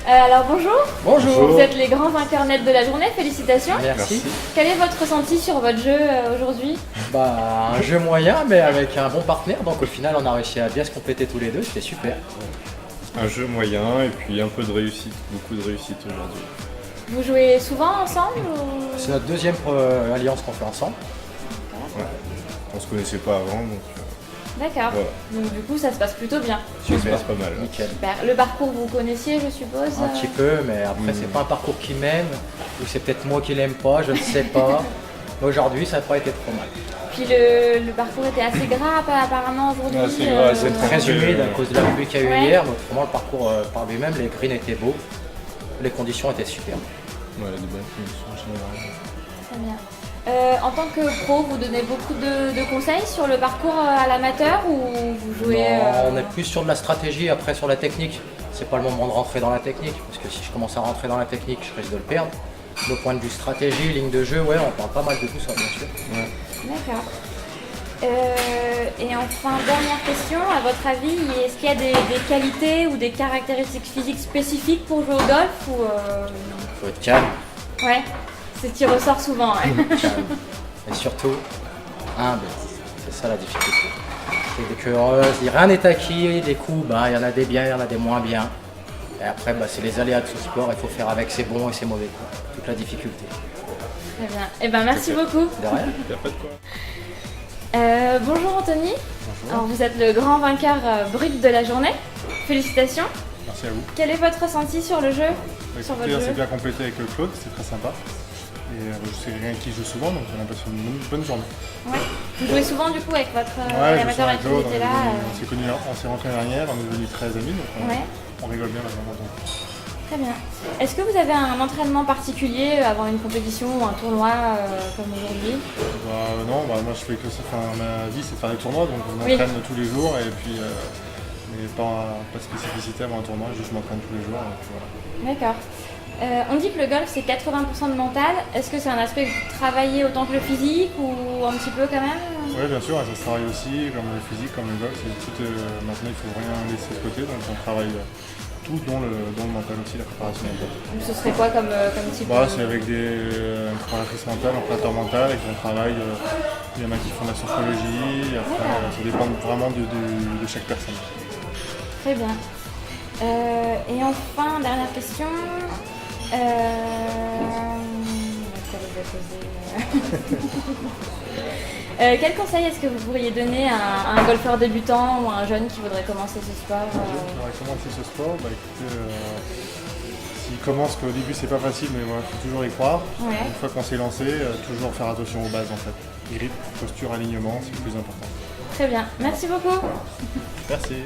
Alors bonjour. Bonjour. Vous êtes les grands vainqueurs nets de la journée, félicitations. Merci. Quel est votre ressenti sur votre jeu aujourd'hui? Un jeu moyen mais avec un bon partenaire, donc au final on a réussi à bien se compléter tous les deux, c'était super. Un jeu moyen et puis un peu de réussite, beaucoup de réussite aujourd'hui. Vous jouez souvent ensemble ou... C'est notre deuxième alliance qu'on fait ensemble. Ouais. On se connaissait pas avant, donc D'accord. voilà. Donc du coup ça se passe plutôt bien. Ça se passe pas mal. Nickel. Super. Le parcours vous connaissiez je suppose? Un petit peu, mais après c'est pas un parcours qui m'aime, ou c'est peut-être moi qui l'aime pas, je ne sais pas. Aujourd'hui ça n'a pas été trop mal. Puis le parcours était assez gras apparemment aujourd'hui. Assez gras, C'est très humide à cause de la pluie qu'il y a eu Ouais. hier, mais autrement le parcours par lui-même, les greens étaient beaux, les conditions étaient superbes. Voilà, des bonnes conditions en général. Très bien. En tant que pro, vous donnez beaucoup de conseils sur le parcours à l'amateur ou vous jouez... Non, on est plus sur de la stratégie, après sur la technique. C'est pas le moment de rentrer dans la technique, parce que si je commence à rentrer dans la technique, je risque de le perdre. Le point de vue stratégie, ligne de jeu, ouais, on parle pas mal de tout ça, bien sûr. Ouais. D'accord. Et enfin, dernière question, à votre avis, est-ce qu'il y a des qualités ou des caractéristiques physiques spécifiques pour jouer au golf ou Faut être calme, Ouais, c'est ce qui ressort souvent. Ouais. calme. Et surtout, humble. C'est ça la difficulté. C'est que rien n'est acquis, des coups, il y en a des biens, il y en a des moins bien. Et après, c'est les aléas de ce sport, il faut faire avec ses bons et ses mauvais coups. Toute la difficulté. Très bien. Eh ben, merci beaucoup. De rien. Y a pas de quoi. Bonjour Anthony. Alors, vous êtes le grand vainqueur brut de la journée. Félicitations. Merci à vous. Quel est votre ressenti sur le jeu? Sur votre Écoutez, jeu c'est bien complété avec Claude, c'est très sympa. Et je sais quelqu'un qui joue souvent, donc j'ai l'impression d'une bonne journée. Ouais. Vous jouez souvent du coup avec votre Ouais, je joue amateur avec avec qui Claude, vous étiez là on s'est connus, on s'est rencontrés l'année dernière, on est devenus très amis, donc Ouais, on rigole bien maintenant. très bien. Est-ce que vous avez un entraînement particulier avant une compétition ou un tournoi comme aujourd'hui? Non, moi je fais que ça, ma vie c'est de faire des tournois, donc je Oui. m'entraîne tous les jours et puis mais pas de spécificité avant un tournoi, juste je m'entraîne tous les jours. Et puis voilà. D'accord. On dit que le golf c'est 80% de mental. Est-ce que c'est un aspect que vous travaillez autant que le physique ou un petit peu quand même? Oui, bien sûr, ça se travaille aussi, comme le physique, comme le golf. Maintenant, il ne faut rien laisser de côté, donc on travaille tout, dont le mental aussi, la préparation mentale. Ce serait quoi comme type C'est avec une préparatrice mentale, un préparateur mental, et qu'on travaille. Il y en a qui font de la sophrologie, après, ça dépend vraiment de chaque personne. Très bien. Et enfin, dernière question. Quel conseil est-ce que vous pourriez donner à un golfeur débutant ou à un jeune qui voudrait commencer ce sport J'aurais commencé ce sport, écoutez, s'il commence qu'au début c'est pas facile, mais il faut toujours y croire. Ouais. Une fois qu'on s'est lancé, toujours faire attention aux bases en fait. Grip, posture, alignement, c'est le plus important. Très bien. Merci beaucoup. Merci.